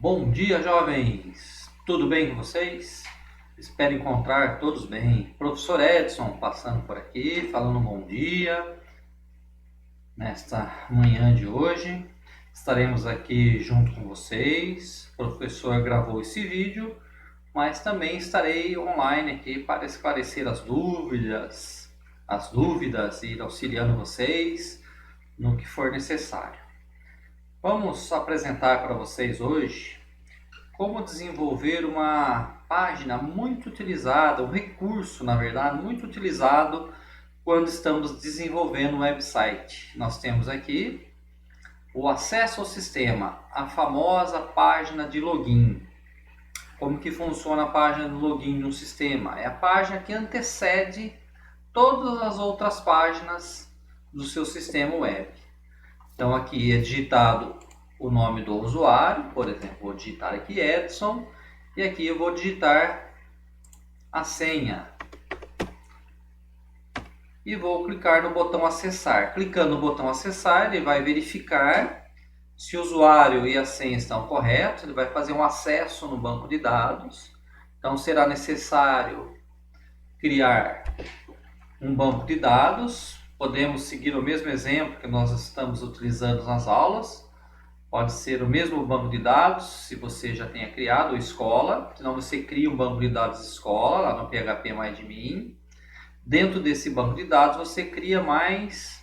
Bom dia, jovens! Tudo bem com vocês? Espero encontrar todos bem. Professor Edson passando por aqui, falando um bom dia. Nesta manhã de hoje, estaremos aqui junto com vocês. O professor gravou esse vídeo, mas também estarei online aqui para esclarecer as dúvidas e ir auxiliando vocês no que for necessário. Vamos apresentar para vocês hoje como desenvolver uma página muito utilizada, um recurso, na verdade, muito utilizado quando estamos desenvolvendo um website. Nós temos aqui o acesso ao sistema, a famosa página de login. Como que funciona a página de login no sistema? É a página que antecede todas as outras páginas do seu sistema web. Então aqui é digitado o nome do usuário, por exemplo, vou digitar aqui Edson, e aqui eu vou digitar a senha. E vou clicar no botão acessar. Clicando no botão acessar, ele vai verificar se o usuário e a senha estão corretos, ele vai fazer um acesso no banco de dados. Então será necessário criar um banco de dados. Podemos seguir o mesmo exemplo que nós estamos utilizando nas aulas. Pode ser o mesmo banco de dados, se você já tenha criado, ou escola. Senão você cria um banco de dados escola, lá no PHP MyAdmin. Dentro desse banco de dados você cria mais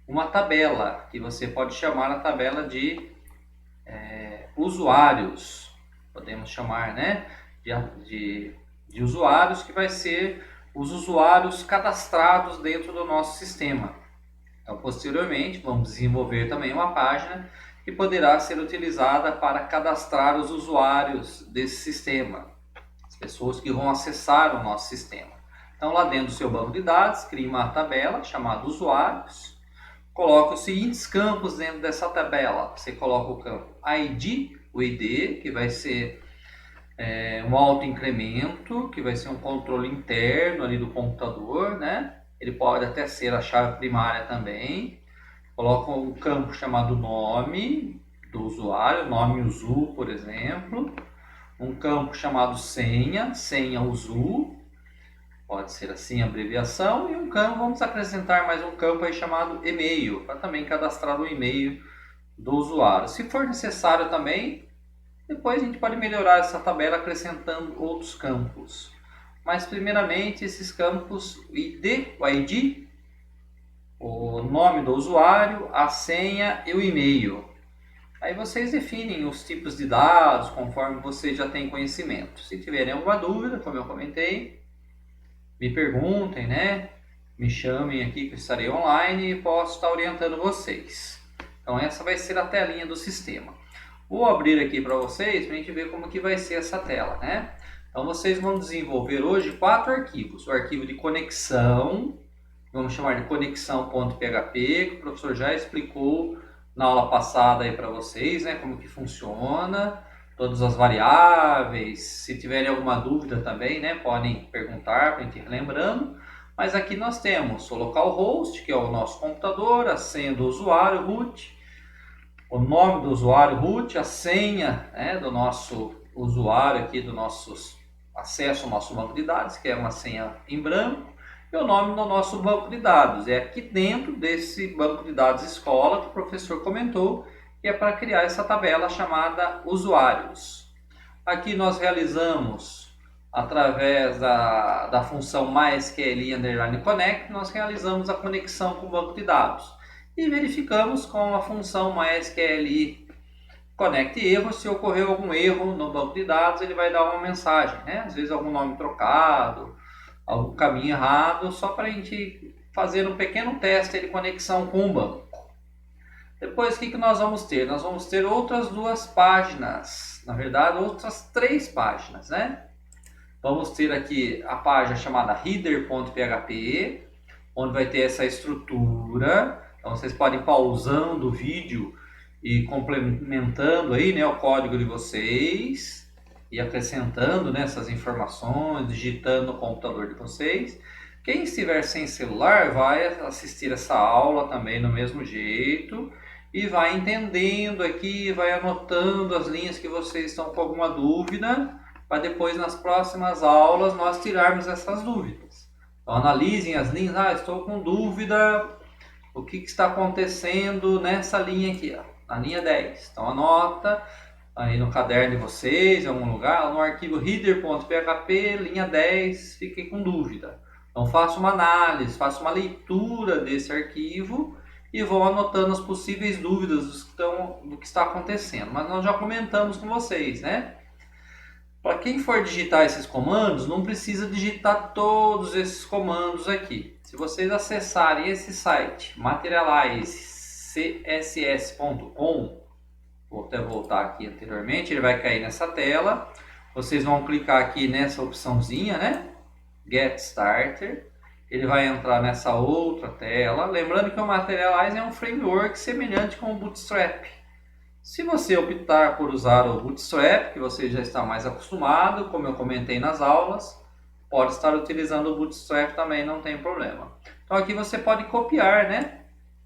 uma tabela, que você pode chamar a tabela de usuários. Podemos chamar, né, de usuários, que vai ser os usuários cadastrados dentro do nosso sistema. Então, posteriormente, vamos desenvolver também uma página que poderá ser utilizada para cadastrar os usuários desse sistema, as pessoas que vão acessar o nosso sistema. Então, lá dentro do seu banco de dados, crie uma tabela chamada usuários, coloque os seguintes campos dentro dessa tabela. Você coloca o campo ID, o ID, que vai ser um autoincremento, que vai ser um controle interno ali do computador, né? Ele pode até ser a chave primária também. Coloca um campo chamado nome do usuário, nome usu, por exemplo. Um campo chamado senha, senha usu, pode ser assim a abreviação. E um campo, vamos acrescentar mais um campo aí chamado e-mail, para também cadastrar o e-mail do usuário. Se for necessário também, depois a gente pode melhorar essa tabela acrescentando outros campos. Mas primeiramente esses campos, o ID, o nome do usuário, a senha e o e-mail. Aí vocês definem os tipos de dados conforme vocês já têm conhecimento. Se tiverem alguma dúvida, como eu comentei, me perguntem, né? Me chamem aqui que eu estarei online e posso estar orientando vocês. Então essa vai ser a telinha do sistema. Vou abrir aqui para vocês para a gente ver como que vai ser essa tela, né? Então vocês vão desenvolver hoje 4 arquivos. O arquivo de conexão, vamos chamar de conexão.php, que o professor já explicou na aula passada aí para vocês, né? Como que funciona, todas as variáveis. Se tiverem alguma dúvida também, né? Podem perguntar para a gente ir lembrando. Mas aqui nós temos o localhost, que é o nosso computador, a senha do usuário, root, o nome do usuário root, a senha, né, do nosso usuário aqui, do nosso acesso ao nosso banco de dados, que é uma senha em branco, e o nome do nosso banco de dados. É aqui dentro desse banco de dados escola que o professor comentou, que é para criar essa tabela chamada usuários. Aqui nós realizamos, através da função MySQL_Connect, nós realizamos a conexão com o banco de dados. E verificamos com a função MySQL Connect erro, se ocorreu algum erro no banco de dados, ele vai dar uma mensagem, né? Às vezes algum nome trocado, algum caminho errado, só para a gente fazer um pequeno teste de conexão com o banco. Depois o que nós vamos ter? Nós vamos ter outras 2 páginas, na verdade outras 3 páginas, né? Vamos ter aqui a página chamada header.php, onde vai ter essa estrutura. Então vocês podem ir pausando o vídeo e complementando aí, né, o código de vocês e acrescentando, né, essas informações, digitando no computador de vocês. Quem estiver sem celular vai assistir essa aula também do mesmo jeito e vai entendendo aqui, vai anotando as linhas que vocês estão com alguma dúvida, para depois nas próximas aulas nós tirarmos essas dúvidas. Então analisem as linhas, estou com dúvida, o que está acontecendo nessa linha aqui, na linha 10. Então anota aí no caderno de vocês, em algum lugar, no arquivo reader.php, linha 10, fiquei com dúvida. Então faça uma análise, faça uma leitura desse arquivo e vão anotando as possíveis dúvidas do que está acontecendo. Mas nós já comentamos com vocês, né? Para quem for digitar esses comandos, não precisa digitar todos esses comandos aqui. Se vocês acessarem esse site, materializecss.com, vou até voltar aqui anteriormente, ele vai cair nessa tela. Vocês vão clicar aqui nessa opçãozinha, né? Get Starter. Ele vai entrar nessa outra tela. Lembrando que o Materialize é um framework semelhante com o Bootstrap. Se você optar por usar o Bootstrap, que você já está mais acostumado, como eu comentei nas aulas, pode estar utilizando o Bootstrap também, não tem problema. Então aqui você pode copiar, né,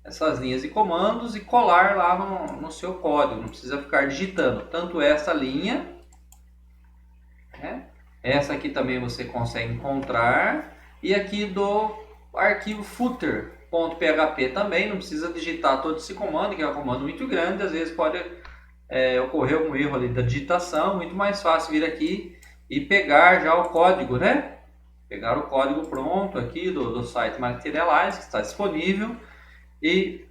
essas linhas de comandos e colar lá no seu código. Não precisa ficar digitando tanto essa linha, né? Essa aqui também você consegue encontrar. E aqui do arquivo footer.php também, não precisa digitar todo esse comando, que é um comando muito grande, às vezes pode ocorrer algum erro ali da digitação, muito mais fácil vir aqui e pegar já o código, né? Pegar o código pronto aqui do site Materialize, que está disponível, e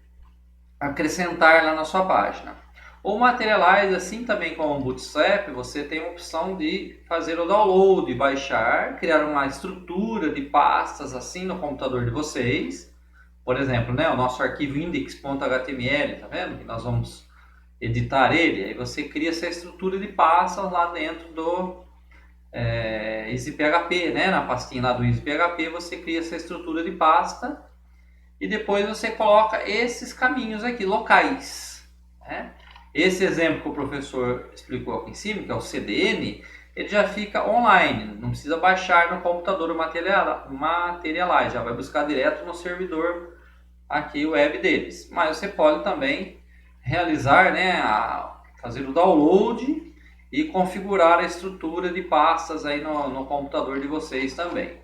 acrescentar lá na sua página. O Materialize, assim também como o Bootstrap, você tem a opção de fazer o download, baixar, criar uma estrutura de pastas assim no computador de vocês. Por exemplo, né, o nosso arquivo index.html, tá vendo? Que nós vamos editar ele. Aí você cria essa estrutura de pastas lá dentro do EasyPHP, né? Na pastinha lá do EasyPHP você cria essa estrutura de pasta e depois você coloca esses caminhos aqui, locais, né? Esse exemplo que o professor explicou aqui em cima, que é o CDN, ele já fica online, não precisa baixar no computador o Materialize, já vai buscar direto no servidor aqui web deles. Mas você pode também realizar, né, fazer o download e configurar a estrutura de pastas aí no computador de vocês também.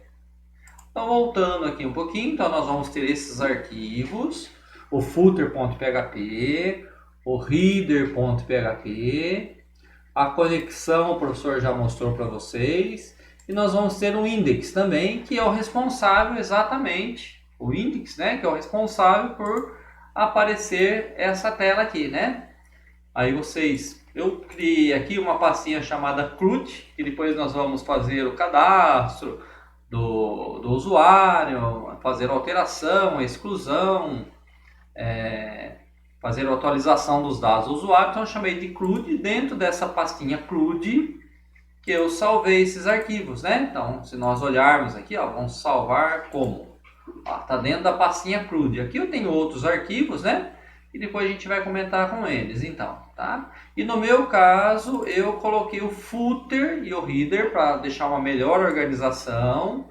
Então voltando aqui um pouquinho, então nós vamos ter esses arquivos, o footer.php, o reader.php, a conexão o professor já mostrou para vocês, e nós vamos ter um index também, que é o responsável exatamente, o index, né, que é o responsável por aparecer essa tela aqui, né? Aí eu criei aqui uma pastinha chamada CRUD, que depois nós vamos fazer o cadastro do usuário, fazer a alteração, a exclusão, fazer a atualização dos dados do usuário. Então eu chamei de CRUD, dentro dessa pastinha CRUD que eu salvei esses arquivos, né? Então se nós olharmos aqui, vamos salvar como? Tá dentro da pastinha CRUD. Aqui eu tenho outros arquivos, né? E depois a gente vai comentar com eles, então, tá? E no meu caso, eu coloquei o footer e o header para deixar uma melhor organização.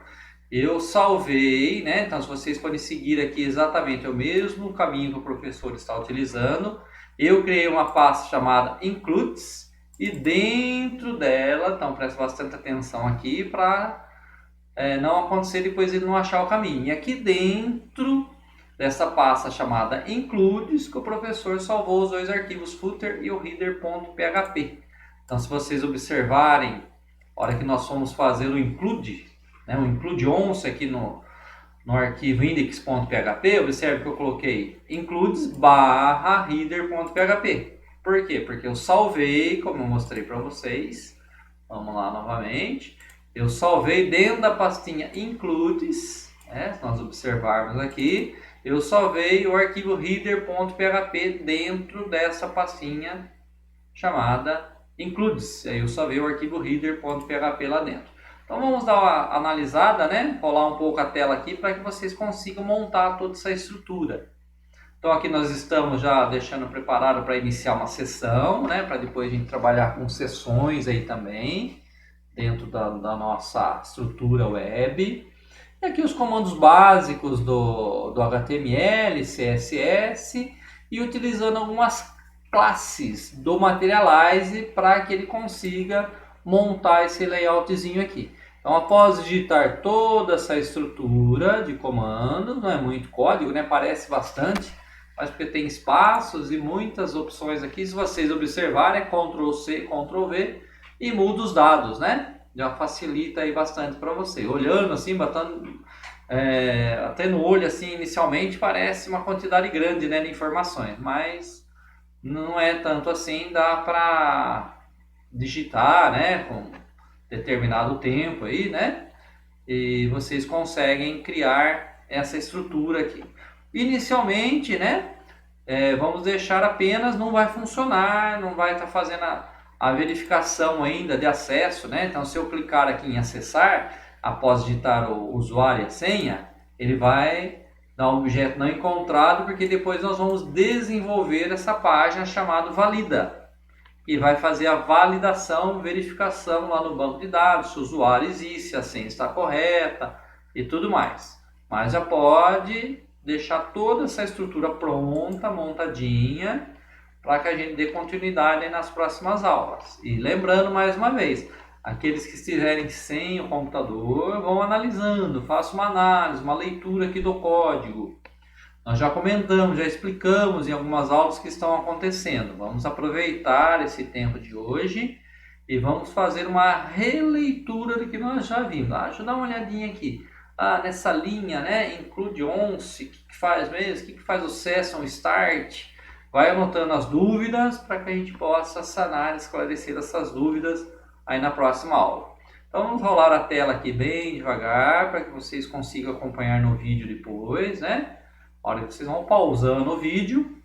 Eu salvei, né? Então, se vocês podem seguir aqui exatamente o mesmo caminho que o professor está utilizando. Eu criei uma pasta chamada includes e dentro dela, então preste bastante atenção aqui para não acontecer depois ele não achar o caminho. E aqui dentro dessa pasta chamada includes, que o professor salvou os dois arquivos footer e o header.php. Então se vocês observarem, a hora que nós fomos fazer o include, né, o include once aqui no arquivo index.php, observe que eu coloquei includes barra header.php. Por quê? Porque eu salvei, como eu mostrei para vocês. Vamos lá novamente. Eu salvei dentro da pastinha includes, né, se nós observarmos aqui, eu salvei o arquivo header.php dentro dessa pastinha chamada includes. Aí eu salvei o arquivo header.php lá dentro. Então vamos dar uma analisada, né? Rolar um pouco a tela aqui para que vocês consigam montar toda essa estrutura. Então aqui nós estamos já deixando preparado para iniciar uma sessão, né? Para depois a gente trabalhar com sessões aí também, dentro da nossa estrutura web. E aqui os comandos básicos do HTML, CSS e utilizando algumas classes do Materialize para que ele consiga montar esse layoutzinho aqui. Então, após digitar toda essa estrutura de comandos, não é muito código, né? Parece bastante, mas porque tem espaços e muitas opções aqui. Se vocês observarem, é Ctrl C, Ctrl V e muda os dados, né? Já facilita aí bastante para você. Olhando assim, batendo, até no olho assim, inicialmente parece uma quantidade grande, né, de informações, mas não é tanto assim, dá para digitar, né, com determinado tempo aí, né? E vocês conseguem criar essa estrutura aqui. Inicialmente, né? Vamos deixar apenas, não vai funcionar, não vai estar fazendo a verificação ainda de acesso, né? Então, se eu clicar aqui em acessar, após digitar o usuário e a senha, ele vai dar um objeto não encontrado, porque depois nós vamos desenvolver essa página chamada valida, e vai fazer a validação, verificação lá no banco de dados, se o usuário existe, se a senha está correta e tudo mais. Mas já pode deixar toda essa estrutura pronta, montadinha, para que a gente dê continuidade nas próximas aulas. E lembrando mais uma vez, aqueles que estiverem sem o computador, vão analisando, façam uma análise, uma leitura aqui do código. Nós já comentamos, já explicamos em algumas aulas que estão acontecendo. Vamos aproveitar esse tempo de hoje e vamos fazer uma releitura do que nós já vimos. Deixa eu dar uma olhadinha aqui. Nessa linha, né? Include once, o que faz mesmo? O que faz o session start? Vai anotando as dúvidas para que a gente possa sanar e esclarecer essas dúvidas aí na próxima aula. Então vamos rolar a tela aqui bem devagar para que vocês consigam acompanhar no vídeo depois, né? Olha, vocês vão pausando o vídeo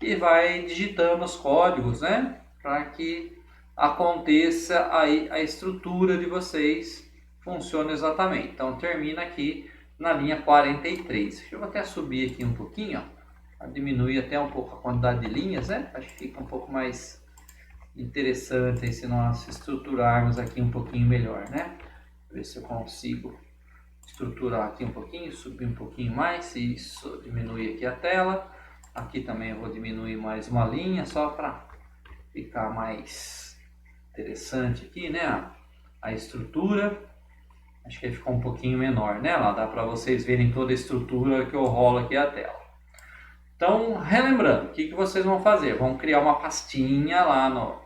e vai digitando os códigos, né? Para que aconteça aí a estrutura de vocês funcione exatamente. Então termina aqui na linha 43. Deixa eu até subir aqui um pouquinho, ó, diminuir até um pouco a quantidade de linhas, né? Acho que fica um pouco mais interessante aí se nós estruturarmos aqui um pouquinho melhor, né? Ver se eu consigo estruturar aqui um pouquinho, subir um pouquinho mais, isso, diminuir aqui a tela. Aqui também eu vou diminuir mais uma linha, só para ficar mais interessante aqui, né? A estrutura, acho que ficou um pouquinho menor, né? Lá dá para vocês verem toda a estrutura que eu rolo aqui a tela. Então, relembrando, o que vocês vão fazer? Vão criar uma pastinha lá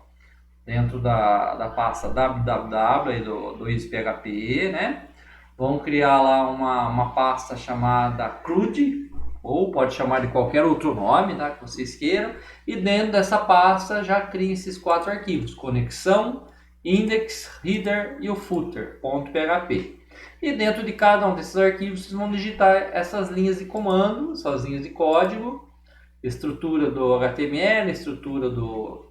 dentro da pasta www do EasyPHP, né? Vão criar lá uma pasta chamada CRUD, ou pode chamar de qualquer outro nome, tá, que vocês queiram. E dentro dessa pasta já criem esses 4 arquivos: conexão, index, header e o footer.php. E dentro de cada um desses arquivos vocês vão digitar essas linhas de comando, essas linhas de código, estrutura do HTML, estrutura do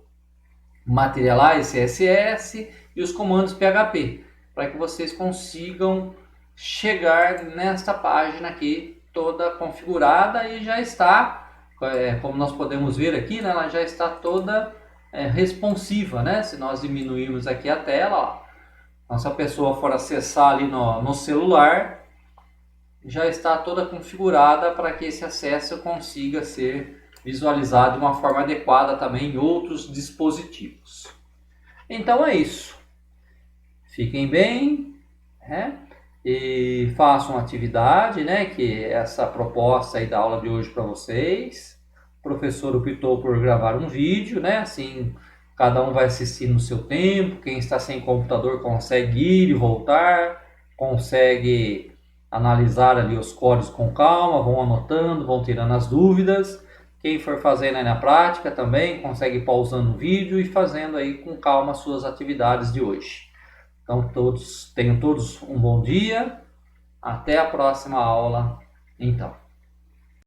Materialize, CSS e os comandos PHP, para que vocês consigam chegar nesta página aqui toda configurada e já está, como nós podemos ver aqui, né, ela já está toda responsiva, né? Se nós diminuirmos aqui a tela, ó, se a pessoa for acessar ali no celular, já está toda configurada para que esse acesso consiga ser visualizado de uma forma adequada também em outros dispositivos. Então é isso. Fiquem bem, né? E façam atividade, né? Que é essa proposta aí da aula de hoje para vocês. O professor optou por gravar um vídeo, né? Assim, cada um vai assistir no seu tempo. Quem está sem computador consegue ir e voltar, consegue analisar ali os códigos com calma, vão anotando, vão tirando as dúvidas. Quem for fazendo aí na prática também consegue ir pausando o vídeo e fazendo aí com calma as suas atividades de hoje. Então tenham todos um bom dia, até a próxima aula então.